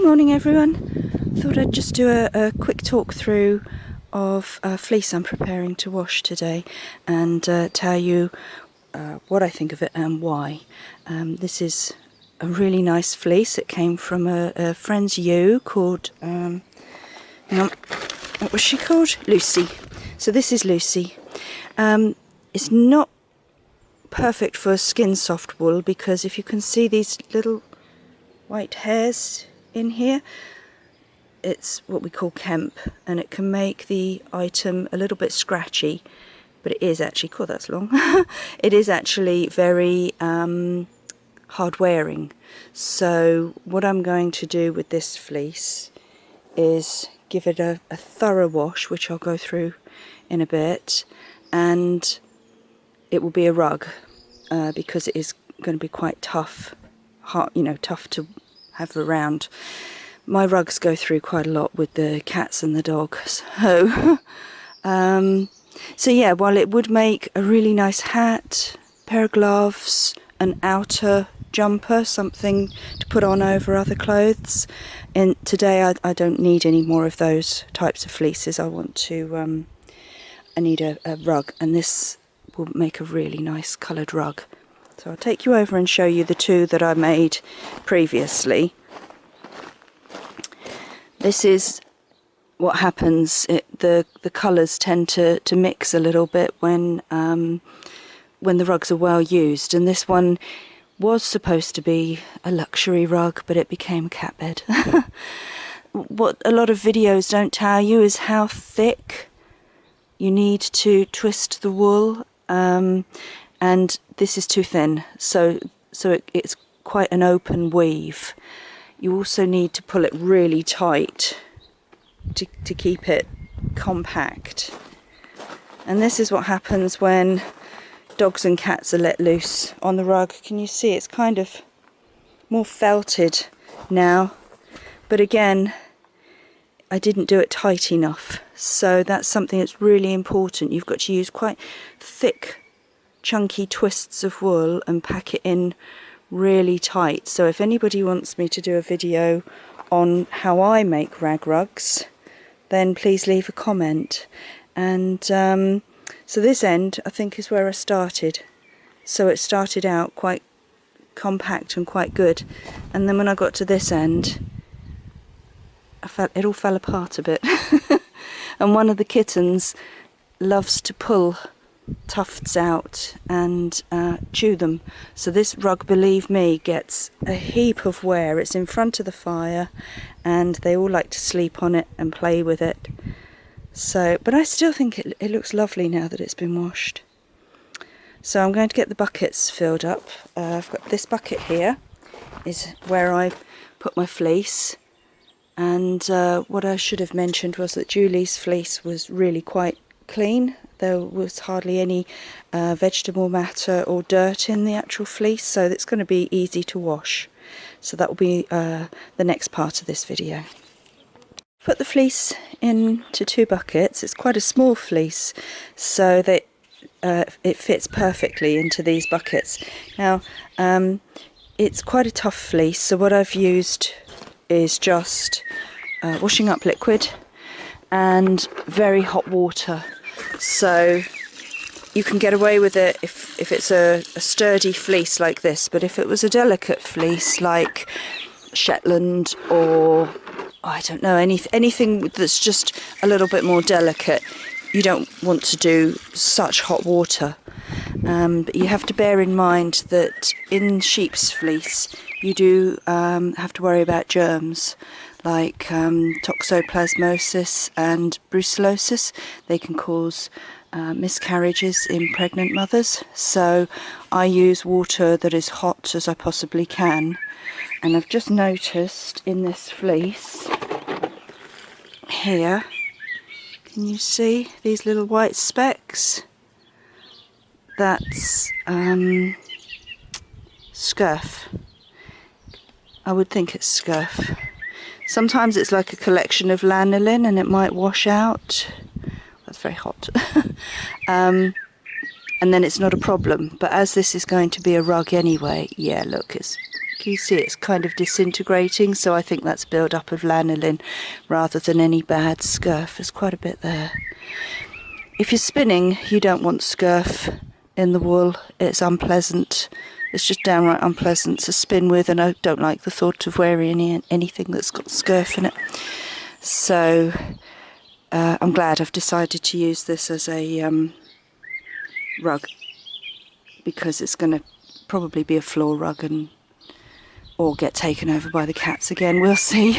Morning everyone. Thought I'd just do a quick talk through of fleece I'm preparing to wash today and tell you what I think of it and why. This is a really nice fleece. It came from a friend's ewe called, what was she called? Lucy. So this is Lucy. It's not perfect for skin soft wool because if you can see these little white hairs in here, it's what we call kemp, and it can make the item a little bit scratchy, but it is actually, God, that's long. It is actually very hard wearing. So what I'm going to do with this fleece is give it a thorough wash, which I'll go through in a bit, and it will be a rug because it is going to be quite tough, hard, tough to have around. My rugs go through quite a lot with the cats and the dog, so yeah, while it would make a really nice hat, pair of gloves, an outer jumper, something to put on over other clothes, and today I don't need any more of those types of fleeces. I need a rug, and this will make a really nice coloured rug. So I'll take you over and show you the two that I made previously. This is what happens. The colours tend to mix a little bit when the rugs are well used, and this one was supposed to be a luxury rug, but it became a cat bed. What a lot of videos don't tell you is how thick you need to twist the wool, and this is too thin, so it's quite an open weave. You also need to pull it really tight to keep it compact. And this is what happens when dogs and cats are let loose on the rug. Can you see it's kind of more felted now? But again, I didn't do it tight enough. So that's something that's really important. You've got to use quite thick, chunky twists of wool and pack it in really tight. So if anybody wants me to do a video on how I make rag rugs, then please leave a comment. And so this end I think is where I started. So it started out quite compact and quite good, and then when I got to this end it all fell apart a bit. And one of the kittens loves to pull tufts out and chew them. So this rug, believe me, gets a heap of wear. It's in front of the fire and they all like to sleep on it and play with it. So, but I still think it looks lovely now that it's been washed. So I'm going to get the buckets filled up. I've got this bucket here, is where I put my fleece. And what I should have mentioned was that Julie's fleece was really quite clean. There was hardly any vegetable matter or dirt in the actual fleece, so it's going to be easy to wash. So that will be the next part of this video. Put the fleece into 2 buckets. It's quite a small fleece, so that it fits perfectly into these buckets. Now, it's quite a tough fleece, so what I've used is just washing up liquid and very hot water. So you can get away with it if it's a sturdy fleece like this, but if it was a delicate fleece like Shetland or, I don't know, anything that's just a little bit more delicate, you don't want to do such hot water. But you have to bear in mind that in sheep's fleece you do have to worry about germs like toxoplasmosis and brucellosis. They can cause miscarriages in pregnant mothers. So I use water that is hot as I possibly can. And I've just noticed in this fleece here, can you see these little white specks? That's scurf. I would think it's scurf. Sometimes it's like a collection of lanolin and it might wash out. That's very hot. And then it's not a problem. But as this is going to be a rug anyway, yeah, look, it's Can you see it's kind of disintegrating? So I think that's build-up of lanolin rather than any bad scurf. There's quite a bit there. If you're spinning, you don't want scurf in the wool. It's unpleasant. It's just downright unpleasant to spin with, and I don't like the thought of wearing anything that's got scurf in it. So I'm glad I've decided to use this as a rug, because it's going to probably be a floor rug or get taken over by the cats again. We'll see.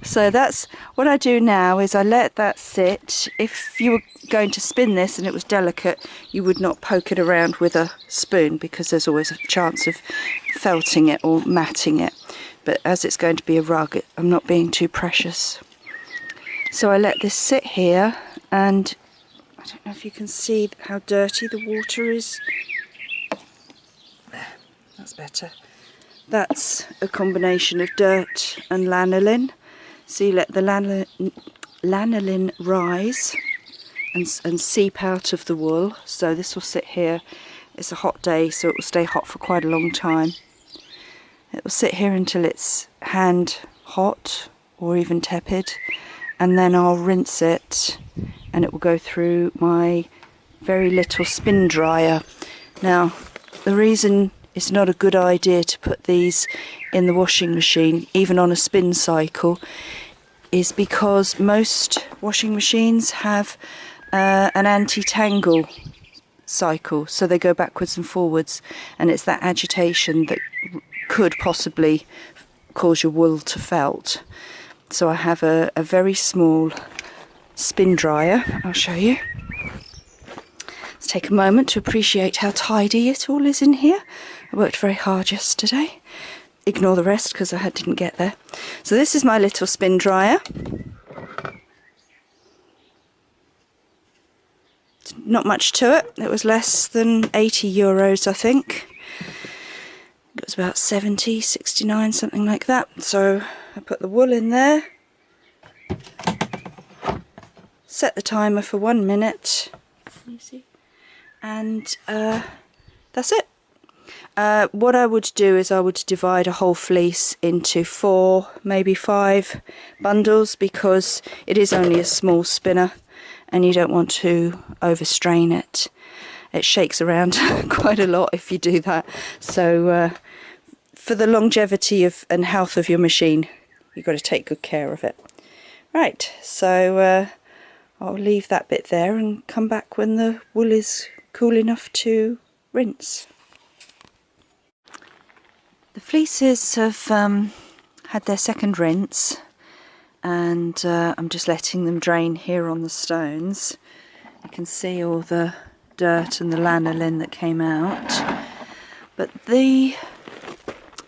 So that's what I do now, is I let that sit. If you were going to spin this and it was delicate, you would not poke it around with a spoon, because there's always a chance of felting it or matting it. But as it's going to be a rug, I'm not being too precious. So I let this sit here, and I don't know if you can see how dirty the water is. There, that's better. That's a combination of dirt and lanolin. So you let the lanolin rise and seep out of the wool. So this will sit here. It's a hot day, so it will stay hot for quite a long time. It will sit here until it's hand hot or even tepid, and then I'll rinse it, and it will go through my very little spin dryer. Now, the reason it's not a good idea to put these in the washing machine, even on a spin cycle, is because most washing machines have an anti-tangle cycle, so they go backwards and forwards, and it's that agitation that could possibly cause your wool to felt. So I have a very small spin dryer. I'll show you. Let's take a moment to appreciate how tidy it all is in here. I worked very hard yesterday. Ignore the rest because I didn't get there. So this is my little spin dryer. Not much to it. It was less than 80 euros, I think. It was about 70, 69, something like that. So I put the wool in there, set the timer for 1 minute, and that's it. What I would do is I would divide a whole fleece into 4, maybe 5 bundles, because it is only a small spinner and you don't want to overstrain it. It shakes around quite a lot if you do that. So for the longevity of and health of your machine, you've got to take good care of it. Right, so I'll leave that bit there and come back when the wool is cool enough to rinse. The fleeces have had their second rinse, and I'm just letting them drain here on the stones. You can see all the dirt and the lanolin that came out, but the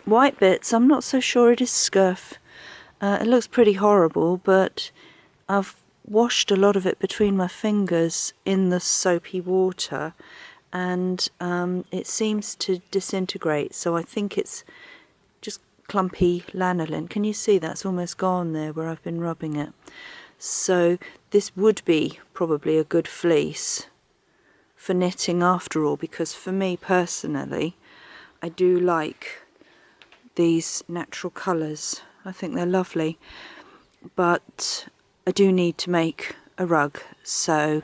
white bits, I'm not so sure it is scurf. It looks pretty horrible, but I've washed a lot of it between my fingers in the soapy water, and it seems to disintegrate, so I think it's just clumpy lanolin. Can you see that's almost gone there where I've been rubbing it? So this would be probably a good fleece for knitting after all, because for me personally, I do like these natural colours. I think they're lovely, but I do need to make a rug, so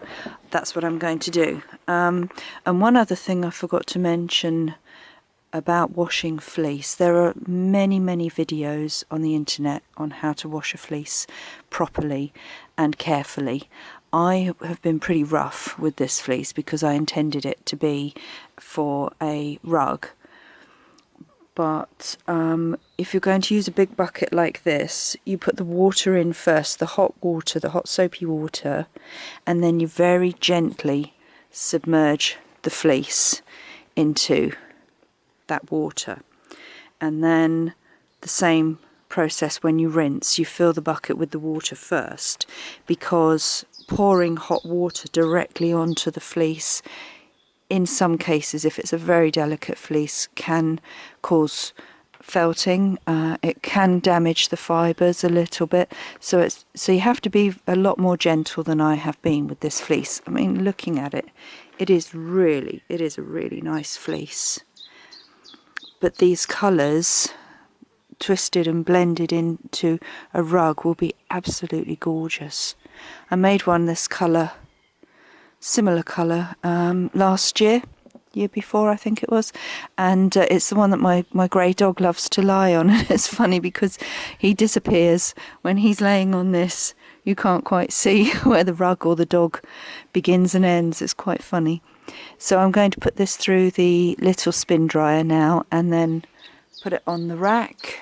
that's what I'm going to do. And one other thing I forgot to mention about washing fleece. There are many videos on the internet on how to wash a fleece properly and carefully. I have been pretty rough with this fleece because I intended it to be for a rug. But if you're going to use a big bucket like this, you put the water in first, the hot water, the hot soapy water, and then you very gently submerge the fleece into that water. And then the same process when you rinse. You fill the bucket with the water first, because pouring hot water directly onto the fleece, in some cases, if it's a very delicate fleece, can cause felting. It can damage the fibres a little bit, so you have to be a lot more gentle than I have been with this fleece. I mean, looking at it, it is a really nice fleece. but these colours twisted and blended into a rug will be absolutely gorgeous. I made one this colour, similar colour, last year before I think it was, and it's the one that my grey dog loves to lie on. And it's funny because he disappears when he's laying on this. You can't quite see where the rug or the dog begins and ends. It's quite funny. So I'm going to put this through the little spin dryer now and then put it on the rack,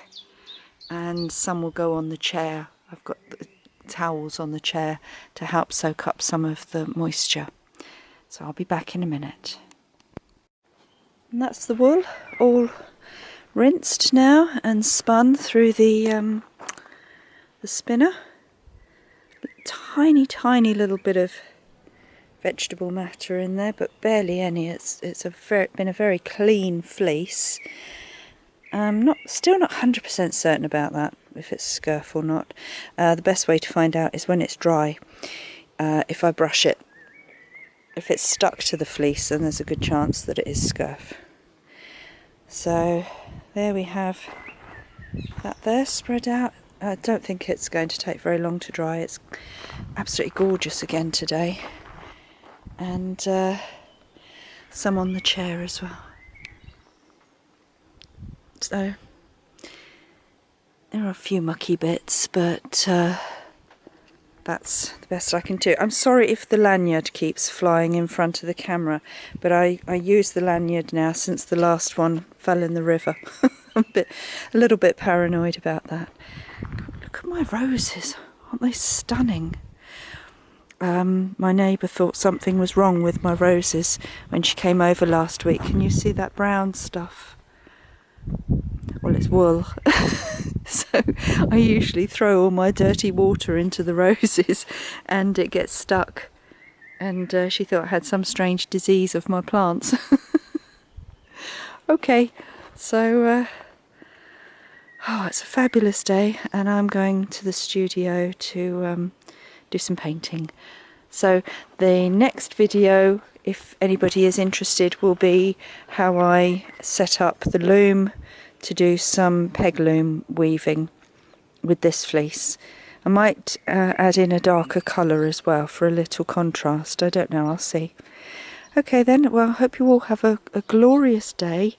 and some will go on the chair. I've got the towels on the chair to help soak up some of the moisture. So I'll be back in a minute. And that's the wool all rinsed now and spun through the spinner. Tiny little bit of vegetable matter in there, but barely any. It's been a very clean fleece. Still not 100% certain about that, if it's scurf or not. The best way to find out is when it's dry. If I brush it, if it's stuck to the fleece, then there's a good chance that it is scurf. So there we have that there spread out. I don't think it's going to take very long to dry. It's absolutely gorgeous again today. And some on the chair as well. So there are a few mucky bits, but that's the best I can do. I'm sorry if the lanyard keeps flying in front of the camera, but I use the lanyard now since the last one fell in the river. I'm a little bit paranoid about that. Look at my roses, aren't they stunning? My neighbour thought something was wrong with my roses when she came over last week. Can you see that brown stuff? Well, it's wool. So I usually throw all my dirty water into the roses and it gets stuck. And she thought I had some strange disease of my plants. Okay, so it's a fabulous day and I'm going to the studio to do some painting. So the next video, if anybody is interested, will be how I set up the loom to do some peg loom weaving with this fleece. I might add in a darker colour as well for a little contrast. I don't know, I'll see. Okay then, well I hope you all have a glorious day.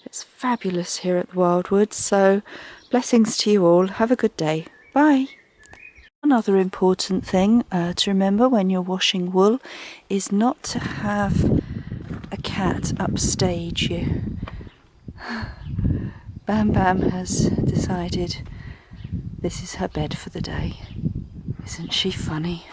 It's fabulous here at the Wildwoods, so blessings to you all. Have a good day. Bye. Another important thing to remember when you're washing wool is not to have a cat upstage you. Bam Bam has decided this is her bed for the day. Isn't she funny?